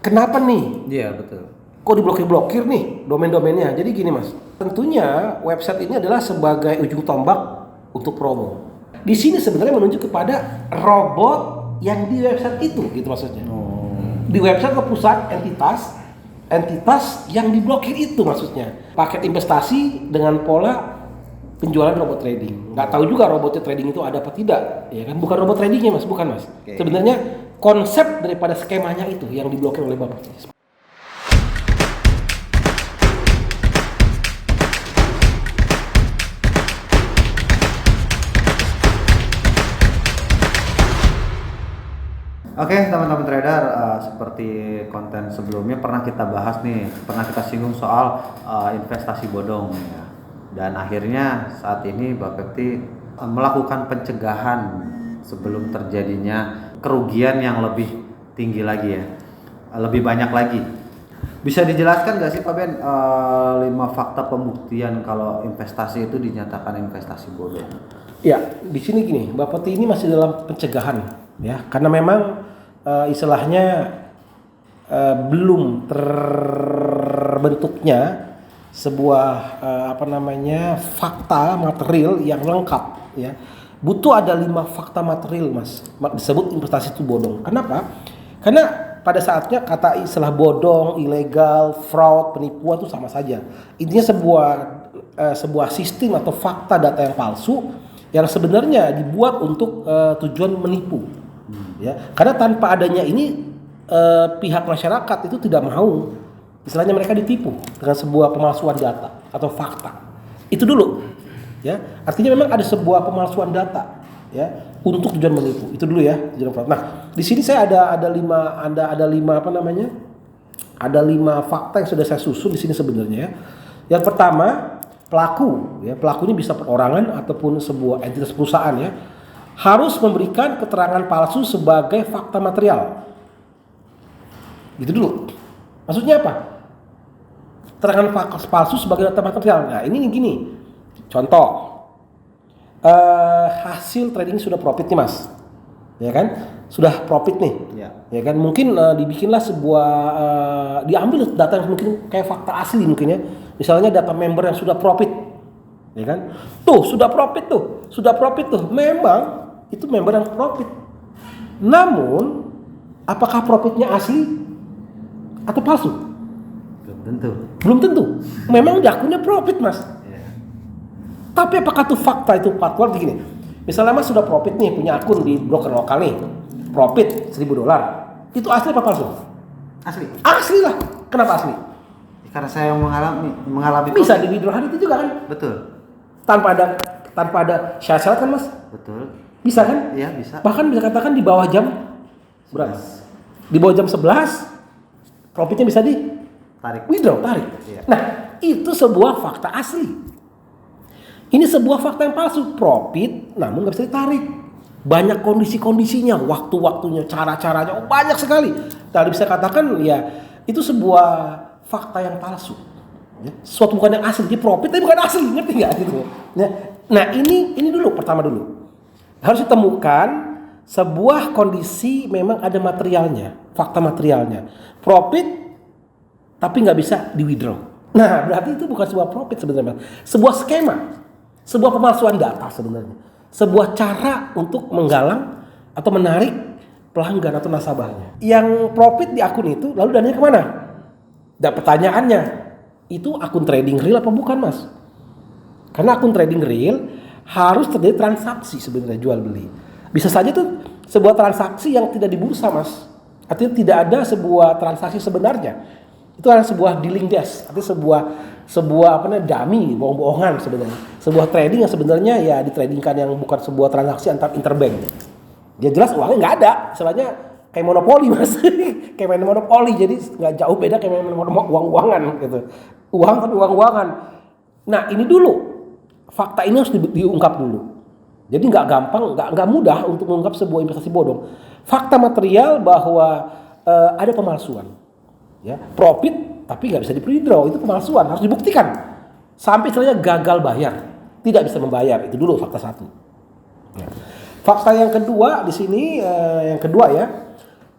Kenapa nih? Iya, betul. Kok diblokir-blokir nih domain-domainnya? Jadi gini mas, tentunya website ini adalah sebagai ujung tombak untuk promo. Di sini sebenarnya menunjuk kepada robot yang di website itu, gitu maksudnya. Di website ke pusat entitas yang diblokir itu maksudnya. Paket investasi dengan pola penjualan robot trading. Nggak tahu juga robot trading itu ada apa tidak, ya kan? Bukan robot tradingnya mas, bukan mas. Okay. Sebenarnya konsep daripada skemanya itu yang diblokir oleh Bapepti. Oke, teman-teman trader, seperti konten sebelumnya pernah kita bahas nih, pernah kita singgung soal investasi bodong ya. Dan akhirnya saat ini Bapepti melakukan pencegahan sebelum terjadinya kerugian yang lebih tinggi lagi ya, lebih banyak lagi. Bisa dijelaskan nggak sih Pak Ben 5 fakta pembuktian kalau investasi itu dinyatakan investasi bodong? Ya, di sini gini, Bapepti ini masih dalam pencegahan ya, karena memang istilahnya belum terbentuknya sebuah fakta material yang lengkap ya. Butuh ada 5 fakta material mas, disebut investasi itu bodong. Kenapa? Karena pada saatnya kata istilah bodong, ilegal, fraud, penipuan itu sama saja. Intinya sebuah sistem atau fakta data yang palsu yang sebenarnya dibuat untuk tujuan menipu. Ya, karena tanpa adanya ini pihak masyarakat itu tidak mau, istilahnya mereka ditipu dengan sebuah pemalsuan data atau fakta. Itu dulu. Ya, artinya memang ada sebuah pemalsuan data ya untuk tujuan menipu. Itu dulu ya, tujuan fraud. Nah, di sini saya ada 5 fakta yang sudah saya susun di sini sebenarnya. Yang pertama, pelaku ini bisa perorangan ataupun sebuah entitas perusahaan ya, harus memberikan keterangan palsu sebagai fakta material. Gitu dulu. Maksudnya apa? Keterangan palsu sebagai data material. Nah, ini gini. Contoh. Hasil trading sudah profit nih, Mas. Ya kan? Sudah profit nih. Ya kan? Mungkin dibikinlah sebuah diambil data yang mungkin kayak fakta asli mungkin ya. Misalnya data member yang sudah profit. Ya kan? Sudah profit tuh. Memang itu member yang profit. Namun, apakah profitnya asli atau palsu? Belum tentu. Memang di akunnya profit, Mas. Tapi apakah itu fakta itu faktual begini? Misalnya Mas sudah profit nih, punya akun di broker lokal nih. Profit $1.000. Itu asli apa palsu? Asli. Asli lah. Kenapa asli? Karena saya mengalami bisa di withdraw hari itu juga kan? Betul. Tanpa ada syarat-syarat kan Mas? Betul. Bisa kan? Iya, bisa. Bahkan bisa katakan di bawah jam berapa? Di bawah jam 11 profitnya bisa tarik. Iya. Nah, itu sebuah fakta asli. Ini sebuah fakta yang palsu, profit namun nggak bisa ditarik. Banyak kondisi-kondisinya, waktu-waktunya, cara-caranya, banyak sekali. Tadi bisa katakan ya itu sebuah fakta yang palsu. Ya, suatu bukan yang asli, jadi profit tapi bukan asli, ngerti nggak gitu? Nah ini pertama dulu harus ditemukan sebuah kondisi memang ada materialnya, fakta materialnya, profit tapi nggak bisa di withdraw. Nah berarti itu bukan sebuah profit sebenarnya, sebuah skema. Sebuah pemalsuan data sebenarnya. Sebuah cara untuk menggalang atau menarik pelanggan atau nasabahnya. Yang profit di akun itu lalu dananya kemana? Dan pertanyaannya, itu akun trading real apa bukan Mas? Karena akun trading real harus terjadi transaksi sebenarnya jual beli. Bisa saja tuh sebuah transaksi yang tidak di bursa Mas. Artinya tidak ada sebuah transaksi sebenarnya. Itu adalah sebuah dealing desk, artinya sebuah dummy, bohong-bohongan sebenarnya. Sebuah trading yang sebenarnya ya ditradingkan yang bukan sebuah transaksi antar interbank. Ya jelas uangnya nggak ada, istilahnya kayak monopoli Mas. Kayak main monopoli, jadi nggak jauh beda kayak main uang-uangan gitu. Uang tapi uang-uangan. Nah ini dulu, fakta ini harus diungkap dulu. Jadi nggak gampang, nggak mudah untuk mengungkap sebuah investasi bodong. Fakta material bahwa ada pemalsuan. Ya, profit tapi nggak bisa di withdraw, itu pemalsuan, harus dibuktikan sampai istilahnya gagal bayar, tidak bisa membayar. Itu dulu fakta 1. Fakta yang kedua di sini,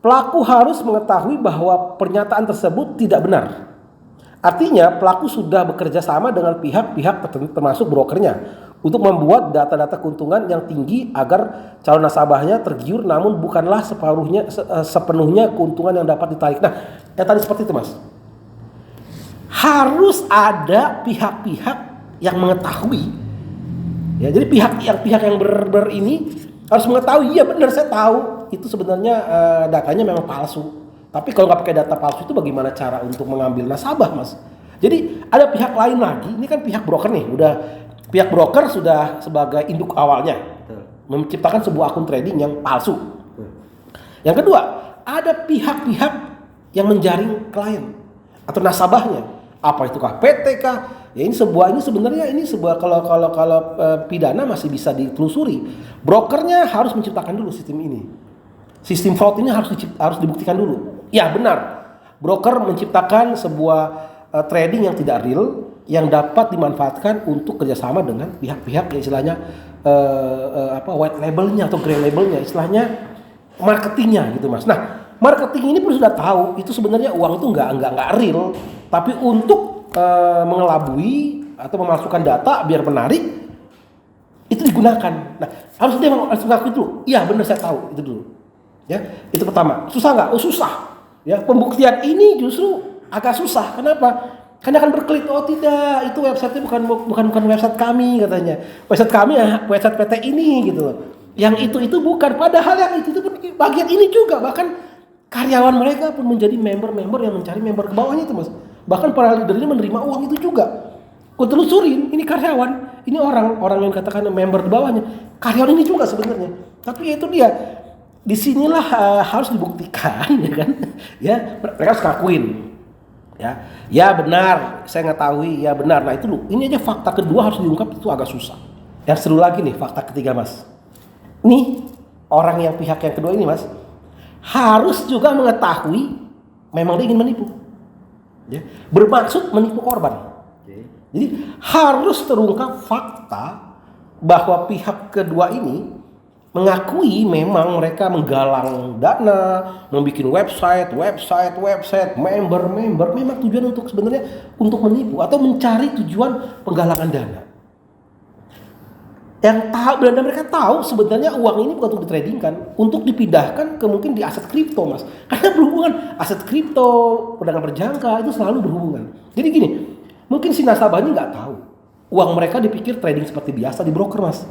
pelaku harus mengetahui bahwa pernyataan tersebut tidak benar. Artinya pelaku sudah bekerja sama dengan pihak-pihak tertentu termasuk brokernya untuk membuat data-data keuntungan yang tinggi agar calon nasabahnya tergiur, namun bukanlah sepenuhnya keuntungan yang dapat ditarik. Nah, yang tadi seperti itu, Mas. Harus ada pihak-pihak yang mengetahui. Ya, jadi pihak yang ini harus mengetahui, iya benar saya tahu itu sebenarnya datanya memang palsu. Tapi kalau nggak pakai data palsu itu bagaimana cara untuk mengambil nasabah, Mas? Jadi ada pihak lain lagi, ini kan pihak broker nih, pihak broker sudah sebagai induk awalnya menciptakan sebuah akun trading yang palsu. Yang kedua, ada pihak-pihak yang menjaring klien atau nasabahnya. Apa itu PT kah? Ya ini sebenarnya kalau pidana masih bisa ditelusuri. Brokernya harus menciptakan dulu sistem ini. Sistem fraud ini harus dibuktikan dulu. Ya benar. Broker menciptakan sebuah trading yang tidak real yang dapat dimanfaatkan untuk kerjasama dengan pihak-pihak yang istilahnya white labelnya atau grey labelnya, istilahnya marketingnya gitu, Mas. Nah, marketing ini pun sudah tahu itu sebenarnya uang itu nggak real, tapi untuk mengelabui atau memasukkan data biar menarik itu digunakan. Nah, harus ngaku itu. Iya benar saya tahu itu dulu. Ya, itu pertama. Susah nggak? Oh susah. Ya, pembuktian ini justru agak susah. Kenapa? Karena akan berkelit. Oh tidak, itu websitenya bukan website kami katanya. Website kami ya website PT ini gitu loh. Yang itu bukan. Padahal yang itu pun bagian ini juga. Bahkan karyawan mereka pun menjadi member yang mencari member ke bawahnya itu, Mas. Bahkan para leadernya menerima uang itu juga. Kau telusurin, ini karyawan, ini orang yang katakan member di bawahnya. Karyawan ini juga sebenarnya. Tapi itu dia. Disinilah harus dibuktikan, ya kan? Ya, mereka harus ngakuin. Ya benar, saya ngetahui, ya benar. Nah itu loh, ini aja fakta kedua harus diungkap itu agak susah. Yang seru lagi nih, fakta ketiga, Mas. Nih, orang yang pihak yang kedua ini, Mas, harus juga mengetahui memang dia ingin menipu. Ya, bermaksud menipu korban. Jadi harus terungkap fakta bahwa pihak kedua ini mengakui memang mereka menggalang dana, membuat website, member, memang tujuan untuk sebenarnya untuk menipu atau mencari tujuan penggalangan dana. Yang tahu, dan mereka tahu sebenarnya uang ini bukan untuk ditradingkan, untuk dipindahkan ke mungkin di aset kripto, Mas. Karena berhubungan aset kripto, perdagangan berjangka itu selalu berhubungan. Jadi gini, mungkin si nasabahnya nggak tahu uang mereka dipikir trading seperti biasa di broker, Mas.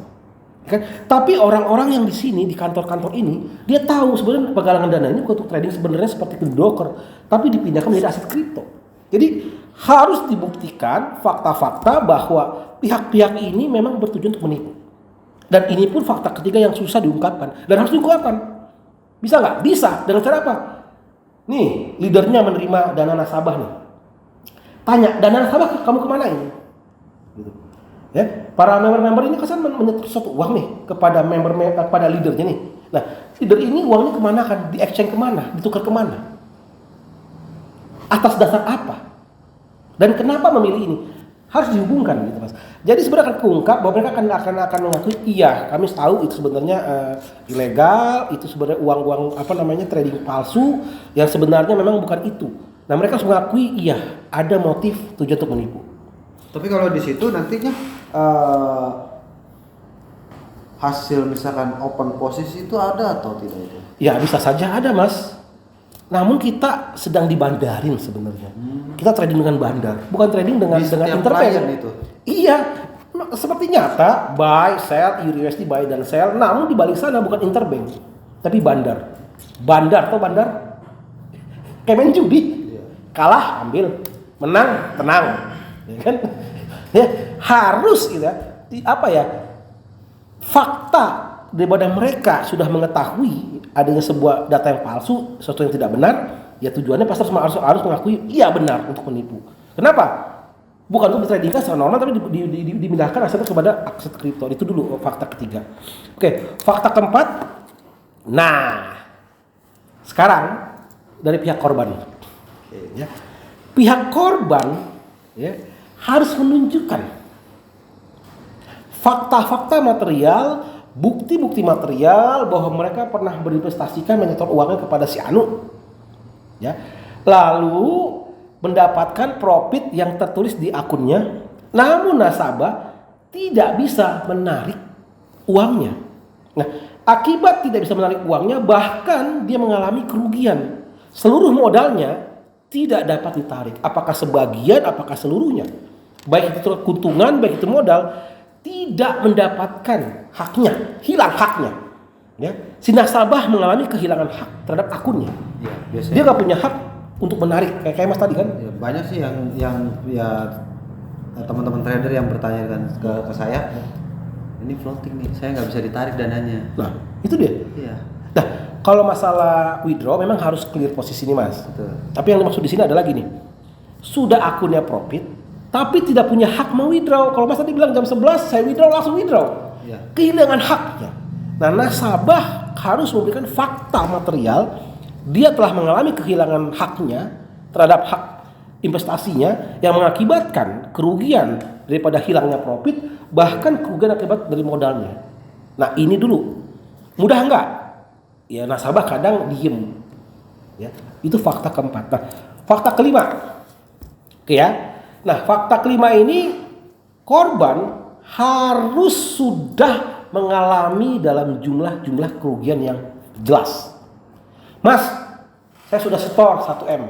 Kan? Tapi orang-orang yang di sini di kantor-kantor ini dia tahu sebenarnya penggalangan dana ini bukan untuk trading sebenarnya seperti di broker, tapi dipindahkan menjadi aset kripto. Jadi harus dibuktikan fakta-fakta bahwa pihak-pihak ini memang bertujuan untuk menipu. Dan ini pun fakta ketiga yang susah diungkapkan dan harus diungkapkan. Bisa nggak? Bisa. Dengan cara apa? Nih, leadernya menerima dana nasabah nih. Tanya, dana nasabah kamu kemana ini? Gitu. Ya, para member-member ini kesan menyetor suatu uang nih kepada leadernya nih. Nah, leader ini uangnya kemana kan? Di exchange kemana? Ditukar kemana? Atas dasar apa? Dan kenapa memilih ini? Harus dihubungkan gitu, Mas. Jadi sebenarnya akan keungkap bahwa mereka akan mengakui iya, kami tahu itu sebenarnya ilegal, itu sebenarnya uang trading palsu yang sebenarnya memang bukan itu. Nah, mereka harus mengakui iya, ada motif tujuan untuk menipu. Tapi kalau di situ nantinya hasil misalkan open posisi itu ada atau tidak itu? Ya bisa saja ada, Mas. Namun kita sedang dibandarin sebenarnya. Kita trading dengan bandar, bukan trading dengan interbank itu. Iya, seperti nyata buy, sell, USD buy dan sell. Namun di balik sana bukan interbank, tapi bandar. Bandar atau bandar? Kayak main judi. Kalah ambil, menang tenang. Ya kan? Ya, harus gitu ya. Fakta daripada mereka sudah mengetahui adanya sebuah data yang palsu, sesuatu yang tidak benar, ya tujuannya pasti harus mengakui iya benar untuk menipu. Kenapa? Bukan untuk ditradingkan secara normal, tapi dimindahkan asetnya kepada aset kripto. Itu dulu fakta ketiga. Oke, fakta keempat. Nah, sekarang dari pihak korban. Ya. Pihak korban ya, harus menunjukkan fakta-fakta material bukti-bukti material bahwa mereka pernah berinvestasikan menyetor uangnya kepada si Anu, ya, lalu mendapatkan profit yang tertulis di akunnya, namun nasabah tidak bisa menarik uangnya. Nah, akibat tidak bisa menarik uangnya, bahkan dia mengalami kerugian. Seluruh modalnya tidak dapat ditarik. Apakah sebagian, apakah seluruhnya. Baik itu keuntungan, baik itu modal, tidak mendapatkan haknya, hilang haknya. Ya, si nasabah mengalami kehilangan hak terhadap akunnya. Ya, biasanya Dia nggak punya hak untuk menarik, kayak Mas tadi kan. ya, banyak sih yang ya teman-teman trader yang bertanya kan ke saya, ini floating nih, saya nggak bisa ditarik dananya. Nah, itu dia. Iya. Nah, kalau masalah withdraw memang harus clear posisi ini, Mas. Betul. Tapi yang dimaksud di sini adalah gini. Sudah akunnya profit, tapi tidak punya hak mau withdraw. Kalau Mas tadi bilang jam 11 saya withdraw, langsung withdraw. Iya. Kehilangan haknya. Nah, nasabah harus memberikan fakta material dia telah mengalami kehilangan haknya terhadap hak investasinya yang mengakibatkan kerugian daripada hilangnya profit, bahkan kerugian akibat dari modalnya. Nah, ini dulu. Mudah enggak? Ya, nasabah kadang diem. Ya, itu fakta keempat. Nah, fakta kelima. Oke ya. Nah, fakta kelima ini korban harus sudah mengalami dalam jumlah kerugian yang jelas. Mas, saya sudah setor 1M.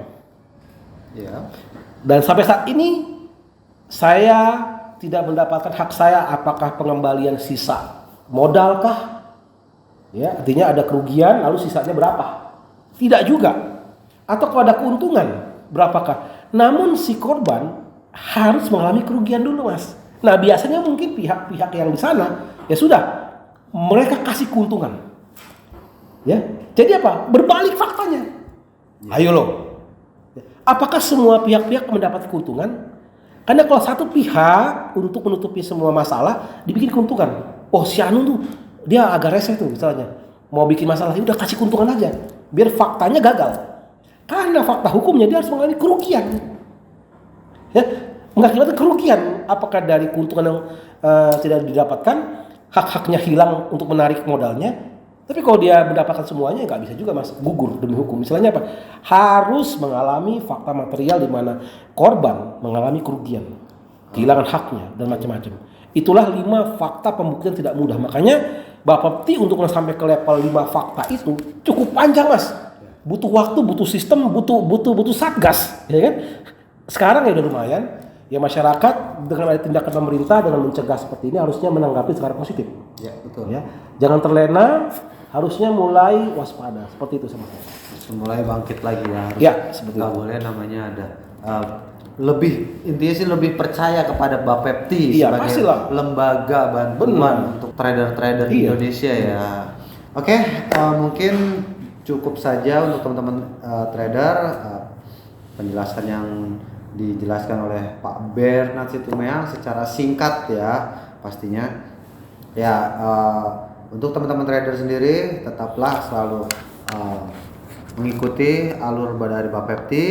Ya. Dan sampai saat ini saya tidak mendapatkan hak saya, apakah pengembalian sisa modalkah? Ya, artinya ada kerugian lalu sisanya berapa? Tidak juga. Atau kalau ada keuntungan berapakah? Namun si korban harus mengalami kerugian dulu, Mas. Nah, biasanya mungkin pihak-pihak yang di sana ya sudah mereka kasih keuntungan. Ya. Jadi apa? Berbalik faktanya. Ya. Ayo loh. Apakah semua pihak-pihak mendapat keuntungan? Karena kalau satu pihak untuk menutupi semua masalah dibikin keuntungan. Oh, si Anu tuh dia agak rese tuh misalnya. Mau bikin masalah, udah kasih keuntungan aja. Biar faktanya gagal. Karena fakta hukumnya dia harus mengalami kerugian. Ya, mengakibatkan kerugian. Apakah dari keuntungan yang tidak didapatkan, hak-haknya hilang untuk menarik modalnya. Tapi kalau dia mendapatkan semuanya nggak bisa juga, Mas, gugur demi hukum. Misalnya apa? Harus mengalami fakta material di mana korban mengalami kerugian, kehilangan haknya dan macam-macam. Itulah 5 fakta pembuktian tidak mudah. Makanya Bapepti untuk sampai ke level 5 fakta itu cukup panjang, Mas. Butuh waktu, butuh sistem, butuh satgas, ya kan? Sekarang ya udah lumayan. Ya, masyarakat dengan ada tindakan pemerintah dengan mencegah seperti ini harusnya menanggapi secara positif. Ya, betul. Ya, jangan terlena. Harusnya mulai waspada, seperti itu sama saya. Mulai bangkit lagi ya. Harus, ya, seperti nggak itu. boleh namanya ada intinya sih lebih percaya kepada Bapepti Iya, sebagai pastilah. lembaga bantuan untuk trader-trader di Indonesia ya. Oke, mungkin cukup saja untuk teman-teman trader penjelasan yang dijelaskan oleh Pak Bernard Situmeang secara singkat ya pastinya. Ya. Untuk teman-teman trader sendiri tetaplah selalu mengikuti alur dari Bapepti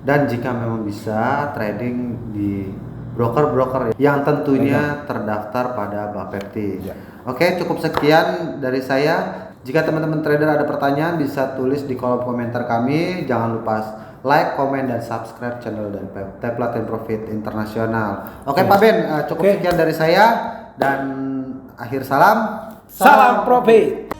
dan jika memang bisa trading di broker-broker yang tentunya terdaftar pada Bapepti. Ya. Oke, cukup sekian dari saya. Jika teman-teman trader ada pertanyaan bisa tulis di kolom komentar kami. Jangan lupa like, komen, dan subscribe channel dari PT Platin Profit Internasional. Oke, Pak Ben, cukup sekian dari saya dan akhir salam. Salam profit.